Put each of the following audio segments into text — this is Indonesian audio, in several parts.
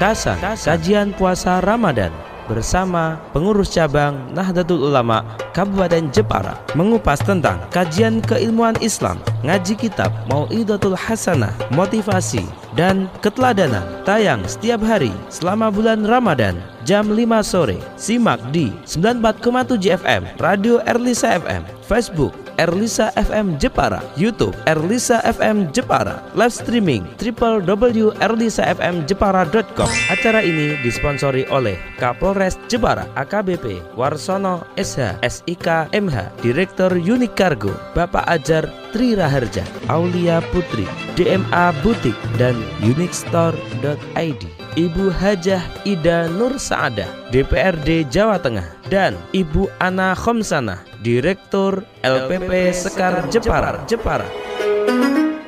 Kasan, kajian puasa Ramadan bersama pengurus cabang Nahdlatul Ulama Kabupaten Jepara, mengupas tentang kajian keilmuan Islam, ngaji kitab Mau'izatul Hasanah, motivasi dan keteladanan, tayang setiap hari selama bulan Ramadan jam 5 sore. Simak di 94,7 FM Radio Erlisa FM, Facebook Erlisa FM Jepara, YouTube Erlisa FM Jepara, live streaming www.erlisafmjepara.com. Acara ini disponsori oleh Kapolres Jepara AKBP Warsono SH SIK MH, Direktur Unik Cargo Bapak Ajar Tri Raharja, Aulia Putri, DMA Butik dan unikstore.id, Ibu Hajah Ida Nur Saadah, DPRD Jawa Tengah, dan Ibu Ana Khomsanah, Direktur LPP Sekar Jepara.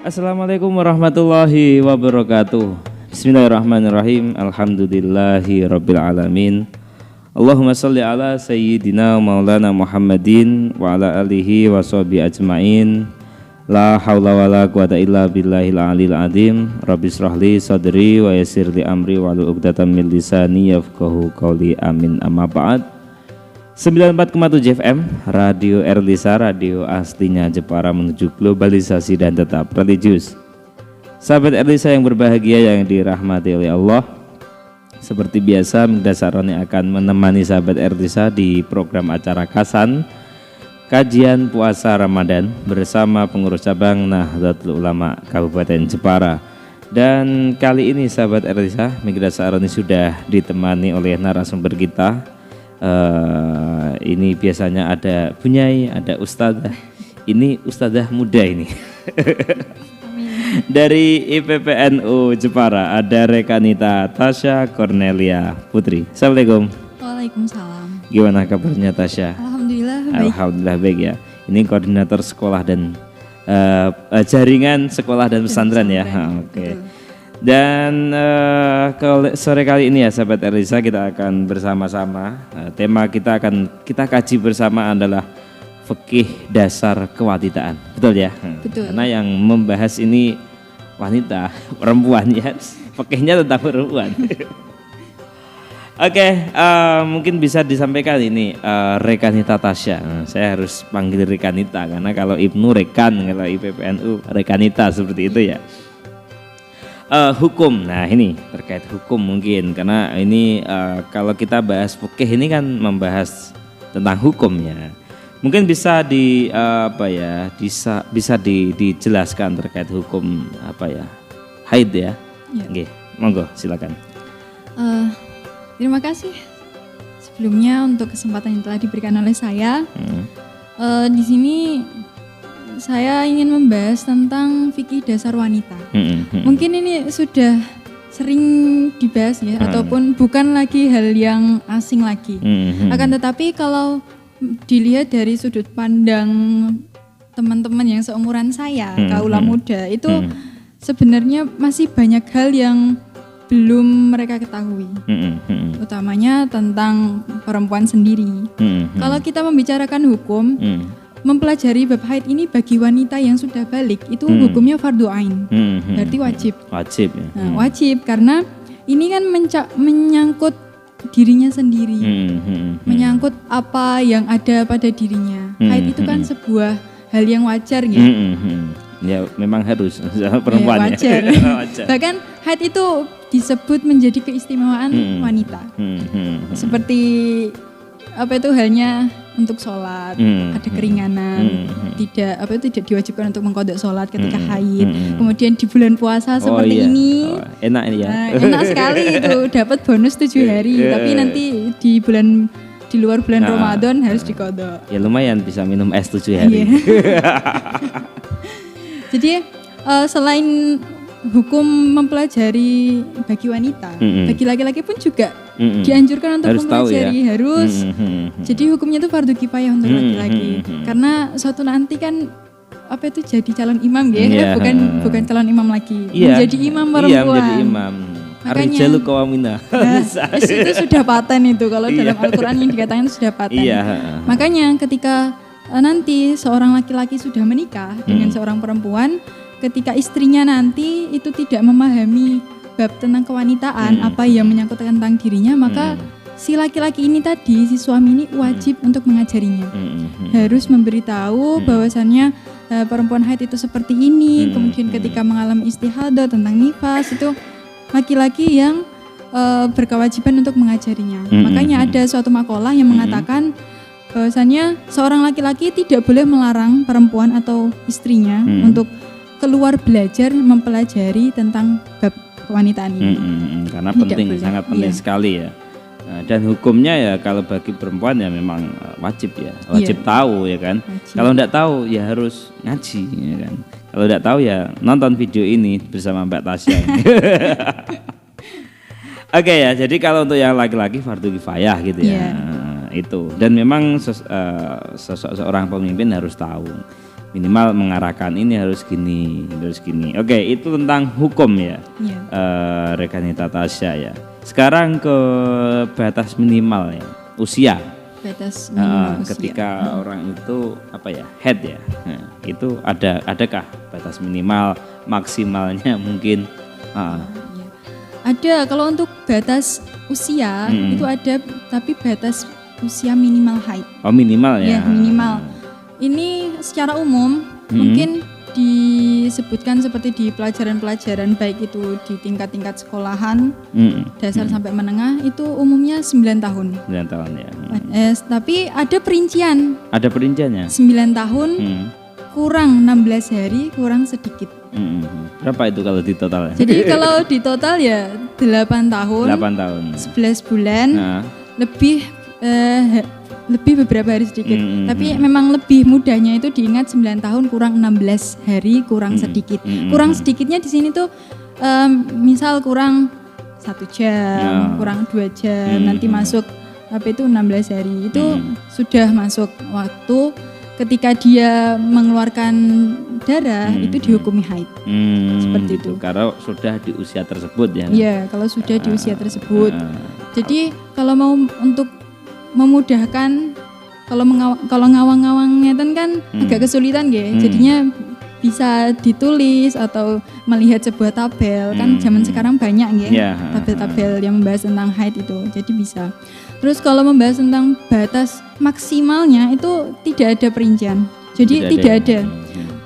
Assalamualaikum warahmatullahi wabarakatuh. Bismillahirrahmanirrahim. Alhamdulillahi rabbil alamin. Allahumma salli ala sayyidina maulana Muhammadin wa ala alihi wa sahbihi ajma'in. La haula wa la quwata illa billahil aliyil azim. Rabbi shrahli sadri wa yassirli amri wa hlul 'uqdatam min lisani yafqahu qawli. Amin. Amma ba'd. 94,7 FM Radio Erlisa, radio aslinya Jepara menuju globalisasi dan tetap religius. Sahabat Erlisa yang berbahagia yang dirahmati oleh Allah, seperti biasa Migdasaroni akan menemani sahabat Erlisa di program acara Kasan, kajian puasa Ramadan bersama pengurus cabang Nahdlatul Ulama Kabupaten Jepara. Dan kali ini sahabat Erlisa, Migdasaroni sudah ditemani oleh narasumber kita. Ini biasanya ada Bunyai, ada Ustadzah. Ini Ustadzah muda ini. Dari IPPNU Jepara ada Rekanita Tasya Cornelia Putri. Assalamualaikum. Waalaikumsalam. Gimana kabarnya Tasya? Alhamdulillah baik. Alhamdulillah baik ya. Ini koordinator sekolah dan jaringan sekolah dan pesantren ya. Oke. Dan sore kali ini ya sahabat Erlisa, kita akan bersama-sama, tema kita kaji bersama adalah fikih dasar kewanitaan. Betul ya? Betul. Karena yang membahas ini wanita, perempuan ya. Fikihnya tentang perempuan. Oke, mungkin bisa disampaikan ini Rekanita Tasya. Saya harus panggil Rekanita karena kalau Ibnu Rekan, kalau IPPNU Rekanita, seperti itu ya. Hukum, nah ini terkait hukum mungkin karena ini kalau kita bahas fikih ini kan membahas tentang hukumnya. Mungkin bisa bisa dijelaskan terkait hukum haid ya. Oke, monggo silakan. Terima kasih sebelumnya untuk kesempatan yang telah diberikan oleh saya. Di sini saya ingin membahas tentang fikih dasar wanita. Mungkin ini sudah sering dibahas ya, ataupun bukan lagi hal yang asing lagi. Akan tetapi kalau dilihat dari sudut pandang teman-teman yang seumuran saya, kaula muda, itu sebenarnya masih banyak hal yang belum mereka ketahui. Utamanya tentang perempuan sendiri. Kalau kita membicarakan hukum, mempelajari bab haid ini bagi wanita yang sudah balik itu hukumnya fardu ain, berarti wajib. Wajib ya. Nah, wajib karena ini kan menyangkut dirinya sendiri, menyangkut apa yang ada pada dirinya. Haid itu kan sebuah hal yang wajar ya. Ya memang harus perempuan wajar. Bahkan haid itu disebut menjadi keistimewaan wanita. Seperti halnya untuk sholat, ada keringanan, tidak diwajibkan untuk mengqadha sholat ketika haid. Kemudian di bulan puasa seperti ini, enak ya. Enak sekali itu, dapat bonus 7 hari. Tapi nanti di luar bulan Ramadan harus diqadha. Ya lumayan bisa minum es 7 hari. Jadi selain hukum mempelajari bagi wanita, bagi laki-laki pun juga dianjurkan untuk mempelajari, harus. Jadi hukumnya itu fardu kifayah untuk laki-laki. Karena suatu nanti kan jadi calon imam ya, bukan calon imam lagi, menjadi imam perempuan. Iya, menjadi imam. Ar-rijalu qawwamuna. Itu sudah paten itu kalau dalam Al-Qur'an yang dikatakan sudah paten. Makanya ketika nanti seorang laki-laki sudah menikah dengan seorang perempuan, ketika istrinya nanti itu tidak memahami bab tentang kewanitaan, apa yang menyangkut tentang dirinya, maka si laki-laki ini tadi, si suami ini wajib untuk mengajarinya. Harus memberitahu bahwasannya perempuan haid itu seperti ini, kemudian ketika mengalami istihadah tentang nifas itu laki-laki yang berkewajiban untuk mengajarinya. Makanya ada suatu makalah yang mengatakan bahwasannya seorang laki-laki tidak boleh melarang perempuan atau istrinya untuk keluar belajar mempelajari tentang bab kewanitaan ini. Karena penting, sangat penting sekali ya. Nah, dan hukumnya ya kalau bagi perempuan ya memang wajib ya, wajib tahu ya kan. Kalau enggak tahu ya harus ngaji ya kan. Kalau enggak tahu ya nonton video ini bersama Mbak Tasya. Oke ya, jadi kalau untuk yang laki-laki fardu kifayah gitu ya. Itu. Dan memang seorang pemimpin harus tahu. Minimal mengarahkan ini harus gini, harus gini. Oke, itu tentang hukum ya. Rekanita Tasya ya. Sekarang ke batas minimal ya, usia. Batas minimal usia. Ketika orang itu apa ya, head ya. Nah, itu adakah batas minimal, maksimalnya mungkin? Ada, kalau untuk batas usia itu ada, tapi batas usia minimal haid. Oh, minimal ya. Ya, minimal. Ini secara umum mungkin disebutkan seperti di pelajaran-pelajaran baik itu di tingkat-tingkat sekolahan dasar sampai menengah itu umumnya 9 tahun. 9 tahun ya. Tapi ada perincian. Ada perinciannya. 9 tahun kurang 16 hari kurang sedikit. Berapa itu kalau di total? Jadi kalau di total ya 8 tahun. 8 tahun. 11 bulan. Lebih beberapa hari sedikit. Tapi memang lebih mudahnya itu diingat 9 tahun kurang 16 hari kurang sedikit. Kurang sedikitnya di sini tuh misal kurang 1 jam, kurang 2 jam, nanti masuk apa itu 16 hari. Itu sudah masuk waktu ketika dia mengeluarkan darah itu dihukumi haid. Seperti itu. Karena sudah di usia tersebut ya. Iya, kalau sudah di usia tersebut. Jadi kalau mau untuk memudahkan, kalau ngawang-ngawangnya kan agak kesulitan ya. Jadinya bisa ditulis atau melihat sebuah tabel. Kan zaman sekarang banyak ya tabel-tabel yang membahas tentang haid itu. Jadi bisa. Terus kalau membahas tentang batas maksimalnya itu tidak ada perincian. Jadi tidak ada.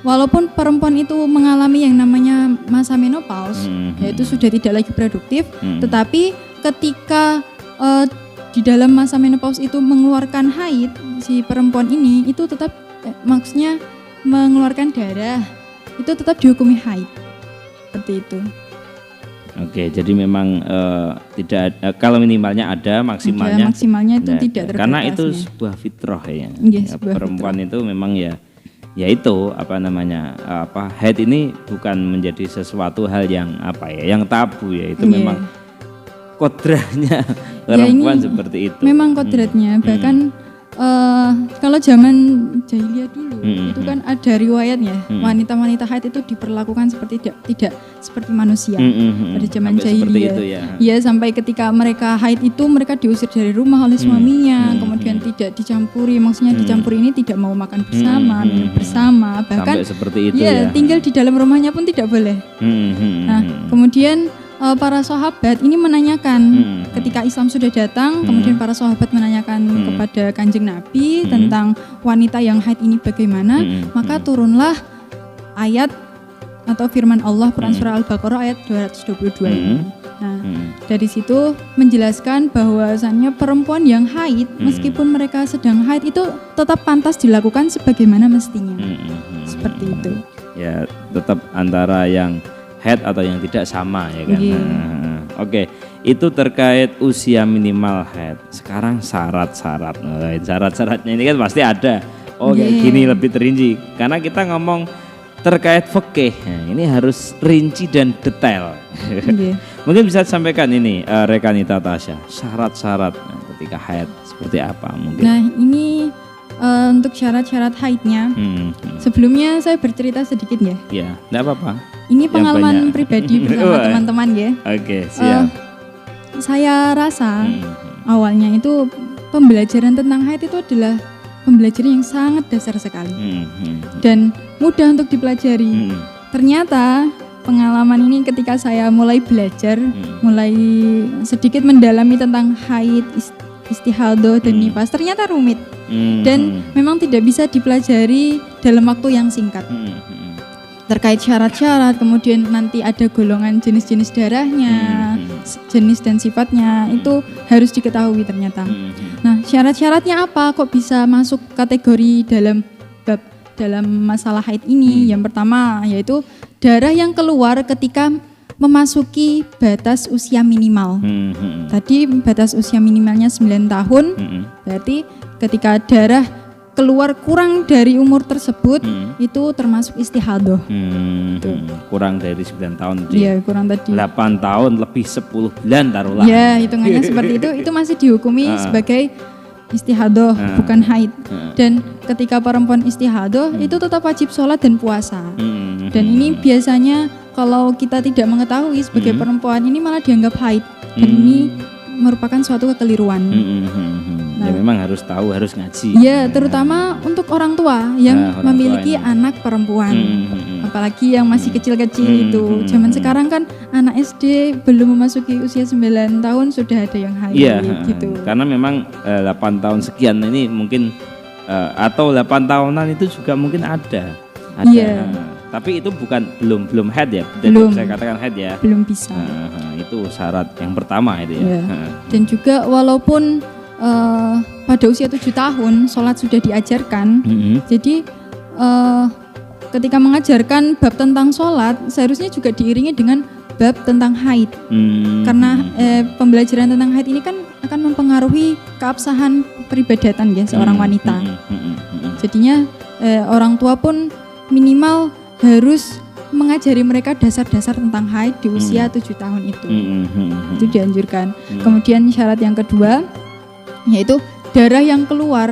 Walaupun perempuan itu mengalami yang namanya masa menopause, yaitu sudah tidak lagi produktif, tetapi ketika di dalam masa menopause itu mengeluarkan haid, si perempuan ini itu tetap maksudnya mengeluarkan darah, itu tetap dihukumi haid. Seperti itu. Oke, jadi memang tidak kalau minimalnya ada, maksimalnya itu tidak terbatas. Karena itu sebuah fitrah ya. Perempuan fitrah. Itu memang ya itu haid ini bukan menjadi sesuatu hal yang yang tabu ya. Itu memang kodrahnya perempuan seperti itu. Memang kodratnya, bahkan kalau zaman jahiliyah dulu itu kan ada riwayatnya wanita-wanita haid itu diperlakukan seperti tidak seperti manusia pada zaman jahiliyah. Ya sampai ketika mereka haid itu mereka diusir dari rumah oleh suaminya, kemudian tidak dicampuri, maksudnya dicampuri ini tidak mau makan bersama, minum bersama, bahkan sampai seperti itu ya. Tinggal di dalam rumahnya pun tidak boleh. Nah, kemudian para sahabat ini menanyakan ketika Islam sudah datang, kemudian para sahabat menanyakan kepada Kanjeng Nabi tentang wanita yang haid ini bagaimana, maka turunlah ayat atau firman Allah Quran surah Al-Baqarah ayat 222 ini. Nah, dari situ menjelaskan bahwasannya perempuan yang haid meskipun mereka sedang haid itu tetap pantas dilakukan sebagaimana mestinya. Seperti itu. Ya, tetap antara yang head atau yang tidak sama ya kan. Oke, itu terkait usia minimal head. Sekarang syarat-syarat. Syarat-syaratnya ini kan pasti ada. Kayak gini lebih terinci. Karena kita ngomong terkait fikih. Ini harus rinci dan detail. Mungkin bisa disampaikan ini Rekanita Tasya, syarat-syarat ketika haid seperti apa mungkin. Nah, ini untuk syarat-syarat haidnya. Sebelumnya saya bercerita sedikit ya. Ya, enggak apa-apa. Ini pengalaman pribadi bersama teman-teman ya. Oke, siap. Saya rasa awalnya itu pembelajaran tentang haid itu adalah pembelajaran yang sangat dasar sekali dan mudah untuk dipelajari. Ternyata pengalaman ini ketika saya mulai belajar, mulai sedikit mendalami tentang haid, istihadah dan nifas, ternyata rumit dan memang tidak bisa dipelajari dalam waktu yang singkat. Terkait syarat-syarat, kemudian nanti ada golongan jenis-jenis darahnya, jenis dan sifatnya, itu harus diketahui ternyata. Nah, syarat-syaratnya apa? Kok bisa masuk kategori dalam masalah haid ini? Yang pertama yaitu darah yang keluar ketika memasuki batas usia minimal. Tadi batas usia minimalnya 9 tahun, berarti ketika darah keluar kurang dari umur tersebut itu termasuk istihadah. Kurang dari 9 tahun. Iya, kurang tadi. 8 tahun lebih 10 bulan taruhlah. Ya, hitungannya seperti itu masih dihukumi sebagai istihadah, bukan haid. Dan ketika perempuan istihadah itu tetap wajib sholat dan puasa. Dan ini biasanya kalau kita tidak mengetahui sebagai perempuan ini malah dianggap haid. Dan ini merupakan suatu kekeliruan. Ya memang harus tahu, harus ngaji. Ya, terutama untuk orang tua yang memiliki anak perempuan. Apalagi yang masih kecil-kecil itu. Zaman sekarang kan anak SD belum memasuki usia 9 tahun sudah ada yang haid gitu. Karena memang 8 tahun sekian ini mungkin atau 8 tahunan itu juga mungkin ada. Iya. Tapi itu belum haid ya. Belum. Saya katakan haid ya. Belum bisa. Itu syarat yang pertama itu ya. Dan juga walaupun pada usia 7 tahun sholat sudah diajarkan, jadi ketika mengajarkan bab tentang sholat seharusnya juga diiringi dengan bab tentang haid. Karena pembelajaran tentang haid ini kan akan mempengaruhi keabsahan peribadatan ya seorang wanita. Jadinya orang tua pun minimal harus mengajari mereka dasar-dasar tentang haid di usia 7 tahun itu. Itu dianjurkan. Kemudian syarat yang kedua yaitu darah yang keluar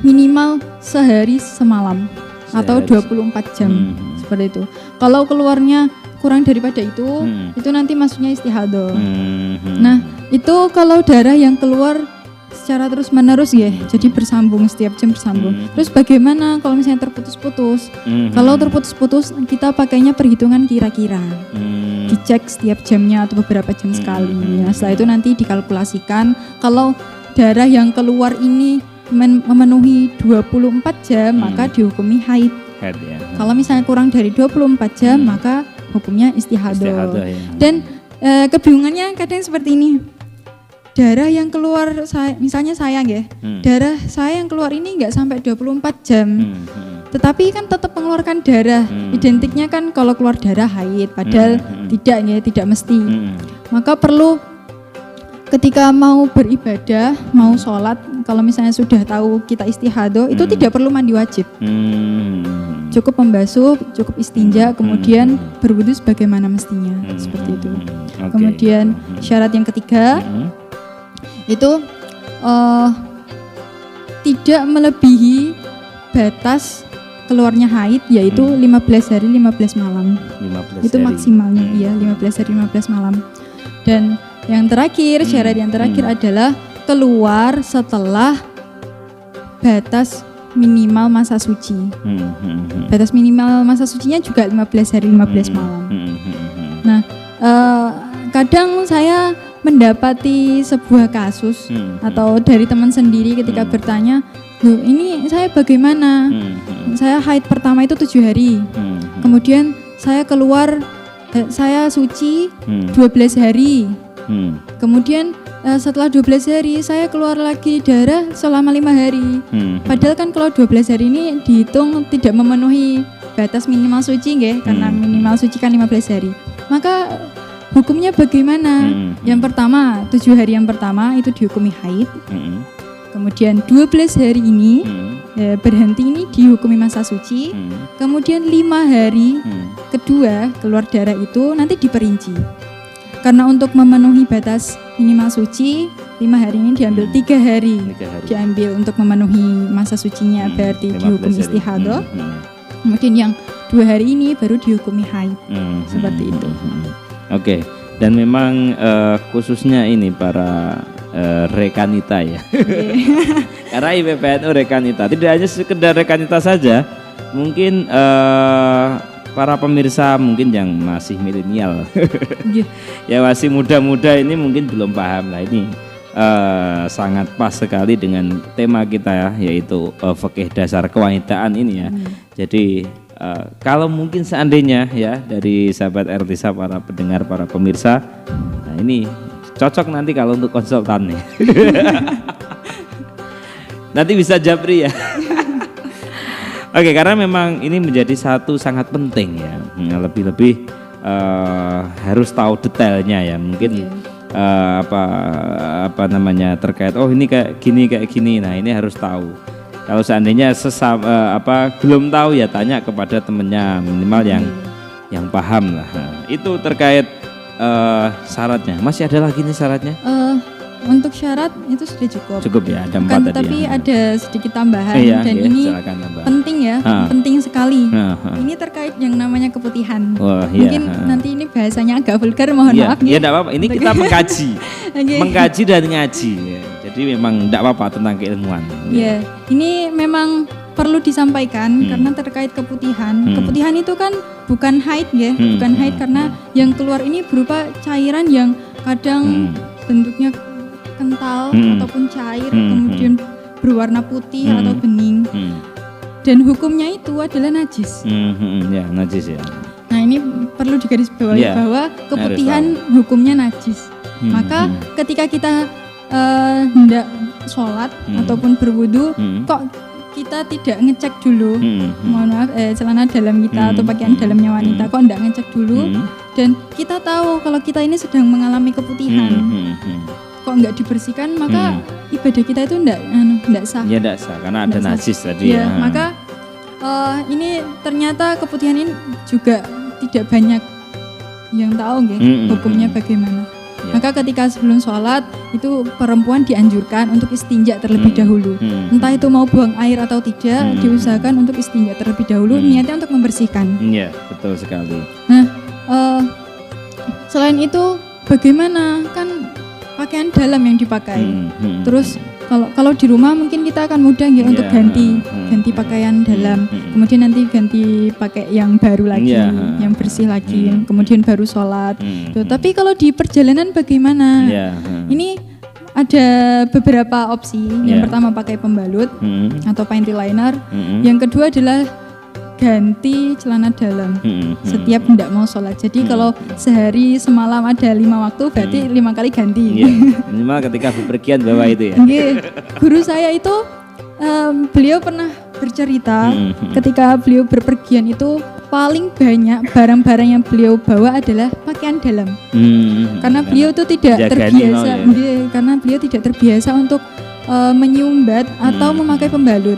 minimal sehari semalam atau 24 jam seperti itu. Kalau keluarnya kurang daripada itu nanti masuknya istihadah. Nah, itu kalau darah yang keluar secara terus menerus ya, jadi bersambung, setiap jam bersambung. Terus bagaimana kalau misalnya terputus-putus? Kalau terputus-putus kita pakainya perhitungan kira-kira, dicek setiap jamnya atau beberapa jam sekali. Nah, setelah itu nanti dikalkulasikan kalau darah yang keluar ini memenuhi 24 jam maka dihukumi haid. Ya. Kalau misalnya kurang dari 24 jam maka hukumnya istihadah. Ya. Dan kebingungannya kadang seperti ini. Darah yang keluar misalnya saya ya, darah saya yang keluar ini enggak sampai 24 jam. Tetapi kan tetap mengeluarkan darah. Identiknya kan kalau keluar darah haid, padahal tidak mesti. Maka perlu ketika mau beribadah, mau sholat, kalau misalnya sudah tahu kita istihadah, itu tidak perlu mandi wajib. Cukup membasuh, cukup istinja, kemudian berwudu sebagaimana mestinya, seperti itu. Kemudian syarat yang ketiga, itu tidak melebihi batas keluarnya haid, yaitu 15 hari 15 malam. 15 itu hari. Maksimalnya, iya 15 hari 15 malam. Dan yang terakhir, syarat yang terakhir adalah keluar setelah batas minimal masa suci. Batas minimal masa sucinya juga 15 hari 15 malam. Nah, kadang saya mendapati sebuah kasus atau dari teman sendiri ketika bertanya, "Loh, ini saya bagaimana? Saya haid pertama itu 7 hari. Kemudian saya keluar saya suci 12 hari. Kemudian setelah 12 hari saya keluar lagi darah selama 5 hari. Padahal kan kalau 12 hari ini dihitung tidak memenuhi batas minimal suci nggih, karena minimal suci kan 15 hari. Maka hukumnya bagaimana? Yang pertama, 7 hari yang pertama itu dihukumi haid. Kemudian 12 hari ini berhenti ini dihukumi masa suci. Kemudian 5 hari kedua keluar darah itu nanti diperinci. Karena untuk memenuhi batas minimal suci, 5 hari ini diambil 3 hari. Diambil untuk memenuhi masa sucinya, berarti dihukum istihadah. Kemudian yang 2 hari ini baru dihukumi haid. Seperti itu. Oke. Dan memang khususnya ini para rekanita ya. Karena IPPNU rekanita tidak hanya sekedar rekanita saja, mungkin para pemirsa mungkin yang masih milenial, Iya. ya masih muda-muda ini mungkin belum paham lah ini. Sangat pas sekali dengan tema kita ya, yaitu fikih dasar kewanitaan ini ya. Jadi kalau mungkin seandainya ya dari sahabat Ertisa, para pendengar, para pemirsa, nah ini cocok nanti kalau untuk konsultan nih. Nanti bisa japri ya. Oke, karena memang ini menjadi satu sangat penting ya. Lebih-lebih harus tahu detailnya ya. Mungkin apa namanya terkait ini kayak gini. Nah, ini harus tahu. Kalau seandainya belum tahu ya tanya kepada temennya, minimal yang paham lah. Nah, itu terkait syaratnya. Masih ada lagi nih syaratnya? Untuk syarat itu sudah cukup. Cukup ya, ada 4 Kan, tadi. tapi ya. ada sedikit tambahan dan ini penting ya, penting sekali. Ini terkait yang namanya keputihan. Mungkin nanti ini bahasanya agak vulgar, mohon maaf ya. Ya enggak apa-apa, ini kita mengkaji. Okay. Mengkaji dan ngaji. Ya. Jadi memang enggak apa-apa tentang keilmuan. Ya, ini memang perlu disampaikan karena terkait keputihan. Keputihan itu kan bukan haid ya, bukan haid karena yang keluar ini berupa cairan yang kadang bentuknya kental ataupun cair, kemudian berwarna putih atau bening. Dan hukumnya itu adalah najis. Ya, najis ya. Nah, ini perlu digarisbawahi bahwa keputihan hukumnya najis. Maka ketika kita hendak sholat ataupun berwudu, kok kita tidak ngecek dulu, mohon maaf, celana dalam kita atau pakaian dalamnya wanita, kok tidak ngecek dulu, dan kita tahu kalau kita ini sedang mengalami keputihan, kok nggak dibersihkan, maka ibadah kita itu ndak sah. Ya ndak sah karena ada najis tadi ya. Maka ini ternyata keputihan ini juga tidak banyak yang tahu hukumnya bagaimana. Ya. Maka ketika sebelum sholat itu perempuan dianjurkan untuk istinja terlebih dahulu. Entah itu mau buang air atau tidak, diusahakan untuk istinja terlebih dahulu, niatnya untuk membersihkan. Iya, betul sekali. Nah, selain itu bagaimana kan pakaian dalam yang dipakai. Terus kalau di rumah mungkin kita akan mudah untuk ganti pakaian dalam. Kemudian nanti ganti pakai yang baru lagi, yang bersih lagi, kemudian baru sholat. Tapi kalau di perjalanan bagaimana? Ini ada beberapa opsi. Yang pertama pakai pembalut atau panty liner. Yang kedua adalah ganti celana dalam setiap hendak mau sholat. Jadi kalau sehari semalam ada 5 waktu berarti 5 kali ganti. Minimal ketika bepergian bawa itu ya. Guru saya itu beliau pernah bercerita ketika beliau berpergian itu paling banyak barang-barang yang beliau bawa adalah pakaian dalam. Karena beliau itu tidak terbiasa, karena beliau tidak terbiasa untuk menyumbat atau memakai pembalut.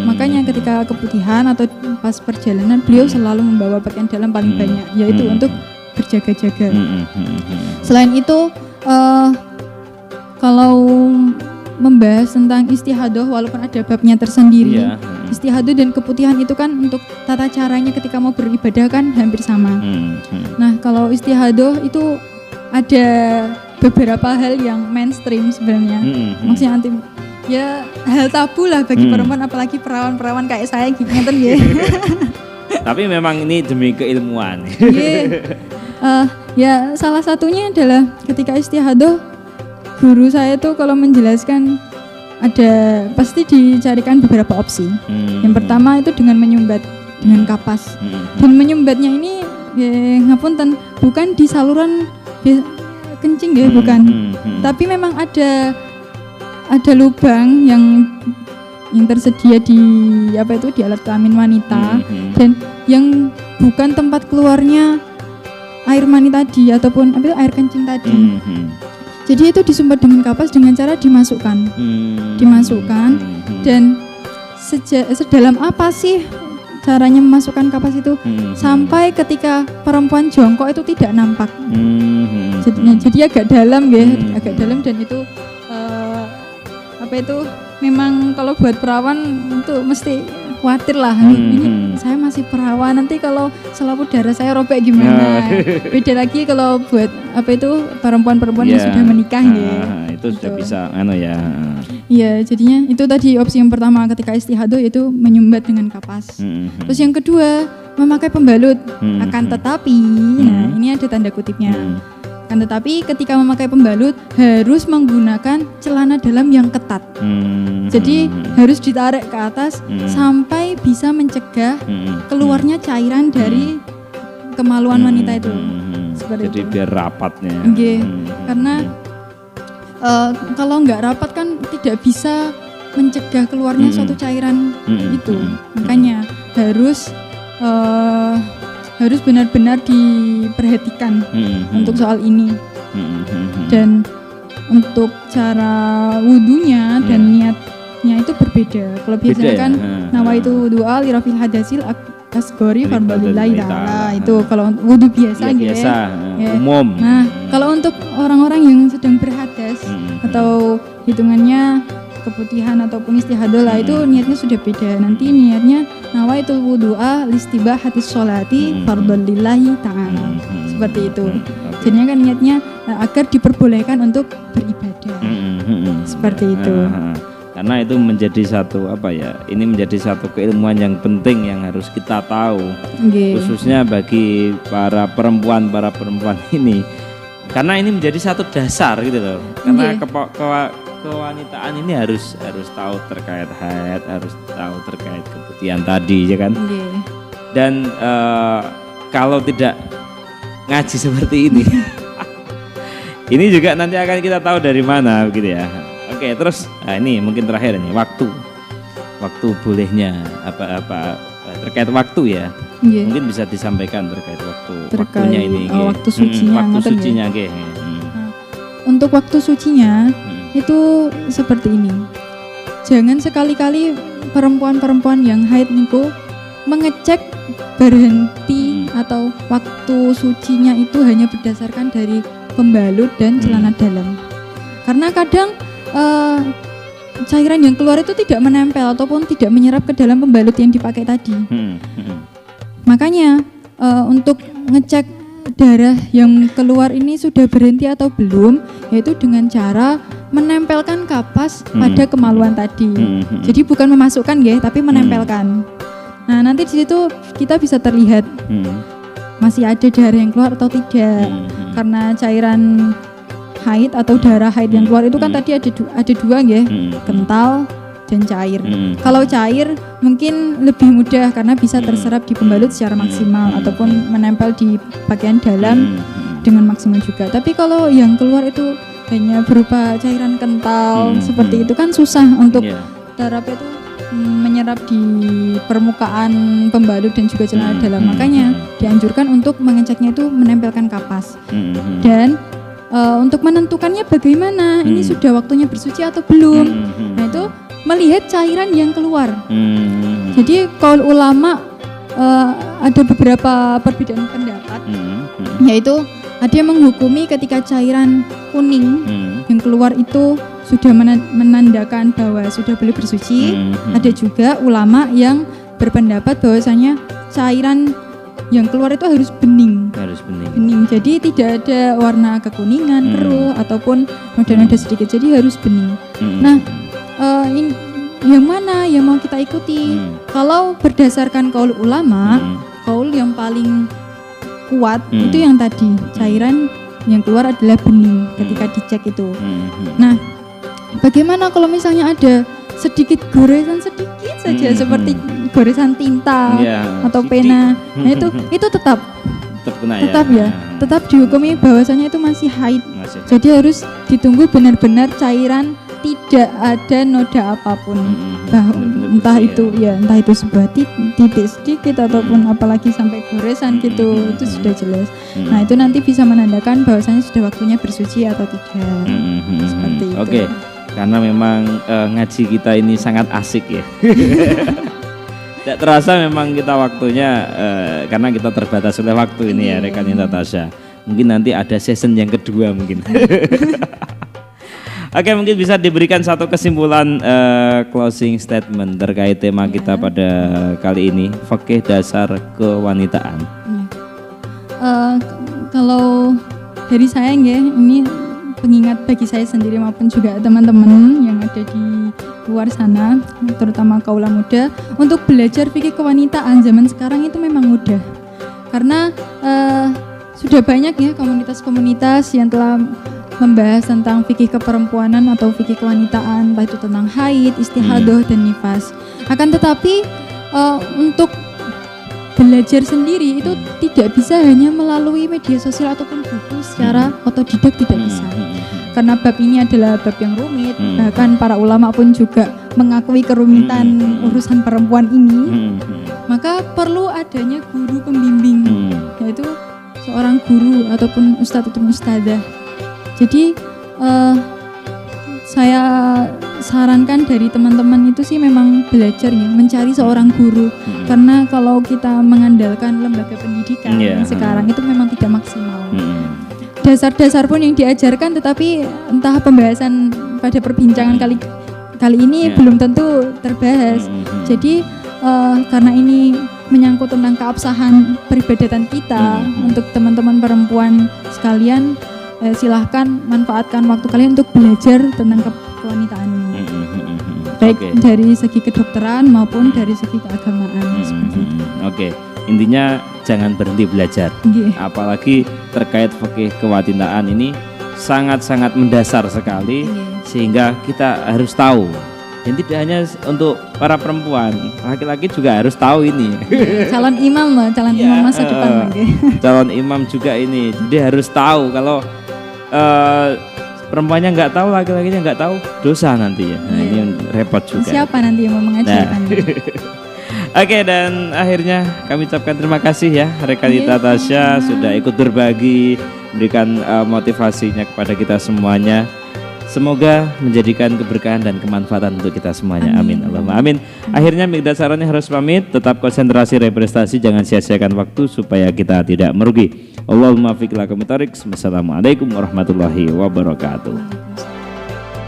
Makanya ketika keputihan atau pas perjalanan beliau selalu membawa pakaian dalam paling banyak, yaitu untuk berjaga-jaga. Selain itu kalau membahas tentang istihadah, walaupun ada babnya tersendiri, istihadah dan keputihan itu kan untuk tata caranya ketika mau beribadah kan hampir sama. Nah, kalau istihadah itu ada beberapa hal yang mainstream sebenarnya. Maksudnya nanti ya hal tabu lah bagi perempuan, apalagi perawan-perawan kayak saya gitu ngeten ya. Tapi memang ini demi keilmuan. Ya salah satunya adalah ketika istihadah, guru saya tuh kalau menjelaskan ada pasti dicarikan beberapa opsi. Yang pertama itu dengan menyumbat dengan kapas. Dan menyumbatnya ini ngapunten bukan di saluran kencing ya, bukan. Tapi memang ada lubang yang tersedia di di alat kelamin wanita dan yang bukan tempat keluarnya air mani tadi ataupun air kencing tadi. Jadi itu disumbat dengan kapas dengan cara dimasukkan. Dan sedalam apa sih caranya memasukkan kapas itu sampai ketika perempuan jongkok itu tidak nampak. Jadi agak dalam ya, agak dalam, dan itu memang kalau buat perawan itu mesti khawatir lah. Ini saya masih perawan, nanti kalau selaput darah saya robek gimana. Beda lagi kalau buat perempuan-perempuan yang sudah menikah itu sudah bisa ya. Iya, jadinya itu tadi opsi yang pertama ketika istihadah yaitu menyumbat dengan kapas. Terus yang kedua memakai pembalut. Akan tetapi, nah ini ada tanda kutipnya. Akan tetapi ketika memakai pembalut harus menggunakan celana dalam yang ketat. Jadi harus ditarik ke atas sampai bisa mencegah keluarnya cairan dari kemaluan wanita itu. Seperti jadi itu. Biar rapatnya. Karena kalau nggak rapat kan tidak bisa mencegah keluarnya suatu cairan itu. Makanya harus benar-benar diperhatikan untuk soal ini. Dan untuk cara wudunya dan niatnya itu berbeda. Kalau biasanya kan nawaitu wudu'a li rafil hadasil asghari fardholillahi ta'ala. Itu kalau wudu biasa gitu ya. Umum. Nah, kalau untuk orang-orang yang sedang berhadas atau hitungannya keputihan ataupun istihadah lah, itu niatnya sudah beda. Nanti niatnya nawaitul wudu'a listibahatis sholati fardholillahi ta'ala. Seperti itu. Jadinya kan niatnya agar diperbolehkan untuk beribadah. Seperti itu. Karena itu menjadi satu ini menjadi satu keilmuan yang penting yang harus kita tahu. Khususnya bagi para perempuan ini. Karena ini menjadi satu dasar gitu loh. Karena kewanitaan ini harus tahu terkait haid, harus tahu terkait keputihan tadi ya kan. Dan kalau tidak ngaji seperti ini ini juga nanti akan kita tahu dari mana gitu ya. Oke, terus ini mungkin terakhir nih, waktu bolehnya apa terkait waktu ya. Mungkin bisa disampaikan terkait waktunya ini. Waktu sucinya. Waktu sucinya Untuk waktu sucinya itu seperti ini. Jangan sekali-kali perempuan-perempuan yang haid niku mengecek berhenti atau waktu sucinya itu hanya berdasarkan dari pembalut dan celana dalam. Karena kadang cairan yang keluar itu tidak menempel ataupun tidak menyerap ke dalam pembalut yang dipakai tadi. Makanya untuk ngecek darah yang keluar ini sudah berhenti atau belum, yaitu dengan cara menempelkan kapas pada kemaluan tadi. Jadi bukan memasukkan ya, tapi menempelkan. Nah, nanti di situ kita bisa terlihat masih ada darah yang keluar atau tidak. Karena cairan haid atau darah haid yang keluar itu kan tadi ada dua ya, kental dan cair. Kalau cair mungkin lebih mudah karena bisa terserap di pembalut secara maksimal ataupun menempel di bagian dalam dengan maksimal juga. Tapi kalau yang keluar itu hanya berupa cairan kental seperti itu kan susah untuk darah itu menyerap di permukaan pembalut dan juga celana dalam. Makanya dianjurkan untuk mengeceknya itu menempelkan kapas. Dan untuk menentukannya bagaimana ini sudah waktunya bersuci atau belum. Nah, itu melihat cairan yang keluar. Jadi qaul ulama ada beberapa perbedaan pendapat, yaitu ada yang menghukumi ketika cairan kuning yang keluar itu sudah menandakan bahwa sudah boleh bersuci. Ada juga ulama yang berpendapat bahwasanya cairan yang keluar itu harus bening. Jadi tidak ada warna kekuningan, keruh ataupun noda-noda sedikit. Jadi harus bening. Nah, yang mana yang mau kita ikuti? Kalau berdasarkan qaul ulama, qaul yang paling kuat itu yang tadi, cairan yang keluar adalah bening ketika dicek itu. Nah, bagaimana kalau misalnya ada sedikit goresan sedikit saja seperti goresan tinta atau pena? Nah, itu tetap dihukumi bahwasanya itu masih haid. Jadi harus ditunggu benar-benar cairan tidak ada noda apapun. Entah itu sebuah titik sedikit ataupun apalagi sampai goresan gitu, itu sudah jelas. Nah, itu nanti bisa menandakan bahwasanya sudah waktunya bersuci atau tidak. Seperti itu. Oke. Karena memang ngaji kita ini sangat asik ya. Tidak terasa memang kita waktunya karena kita terbatas oleh waktu ini ya rekan Natasha. Mungkin nanti ada season yang kedua mungkin. Oke, mungkin bisa diberikan satu kesimpulan closing statement terkait tema kita pada kali ini, fikih dasar kewanitaan. Kalau dari saya ini pengingat bagi saya sendiri maupun juga teman-teman yang ada di luar sana, terutama kaula muda, untuk belajar fikih kewanitaan zaman sekarang itu memang mudah. Karena sudah banyak ya komunitas-komunitas yang telah membahas tentang fikih keperempuanan atau fikih kewanitaan, entah itu tentang haid, istihadah, dan nifas. Akan tetapi untuk belajar sendiri itu tidak bisa hanya melalui media sosial ataupun buku secara otodidak, tidak bisa. Karena bab ini adalah bab yang rumit, bahkan para ulama pun juga mengakui kerumitan urusan perempuan ini. Maka perlu adanya guru pembimbing, yaitu seorang guru ataupun ustadz atau ustadzah. Jadi saya sarankan dari teman-teman itu sih memang belajar ya, mencari seorang guru. Karena kalau kita mengandalkan lembaga pendidikan sekarang itu memang tidak maksimal. Dasar-dasar pun yang diajarkan, tetapi entah pembahasan pada perbincangan kali ini belum tentu terbahas. Jadi karena ini menyangkut tentang keabsahan peribadatan kita, untuk teman-teman perempuan sekalian, silahkan manfaatkan waktu kalian untuk belajar tentang kewanitaan ini, baik dari segi kedokteran maupun dari segi keagamaan. Oke, intinya jangan berhenti belajar, apalagi terkait fikih kewanitaan ini sangat-sangat mendasar sekali, sehingga kita harus tahu. Dan tidak hanya untuk para perempuan, laki-laki juga harus tahu ini. Calon imam loh, calon imam masa depan lagi. Calon imam juga ini, jadi harus tahu. Kalau perempuannya nggak tahu, laki-lakinya nggak tahu, dosa nanti ya. Nah, ini repot juga. Siapa nanti yang mau mengajarkan? Oke, dan akhirnya kami ucapkan terima kasih ya Rekanita Tasya sudah ikut berbagi, memberikan motivasinya kepada kita semuanya. Semoga menjadikan keberkahan dan kemanfaatan untuk kita semuanya. Amin. Allahumma amin. Akhirnya Mikdad Saroni harus pamit. Tetap konsentrasi represtasi, jangan sia-siakan waktu supaya kita tidak merugi. Allahumma fiqh lakum tariq. Wassalamualaikum warahmatullahi wabarakatuh.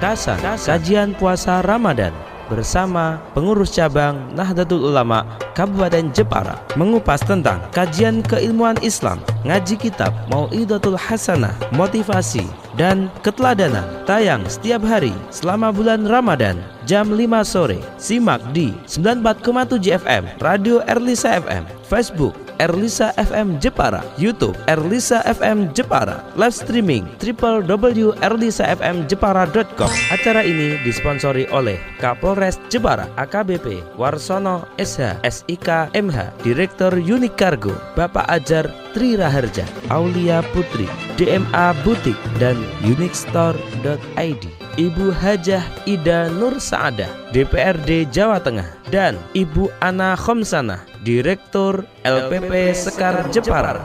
Dasar kajian puasa Ramadan bersama pengurus cabang Nahdlatul Ulama Kabupaten Jepara, mengupas tentang kajian keilmuan Islam, ngaji kitab Mau'idatul Hasanah, motivasi dan keteladanan, tayang setiap hari selama bulan Ramadan jam 5 sore. Simak di 94,7 FM Radio Erlisa FM, Facebook Erlisa FM Jepara, YouTube Erlisa FM Jepara, live streaming www.erlisafmjepara.com. Acara ini disponsori oleh Kapolres Jepara AKBP Warsono SH SIK MH, Direktur Unik Kargo Bapak Ajar Tri Raharja, Aulia Putri, DMA Butik dan unikstore.id, Ibu Hajah Ida Nur Saadah, DPRD Jawa Tengah, dan Ibu Ana Khomsanah, Direktur LPP Sekar Jepara.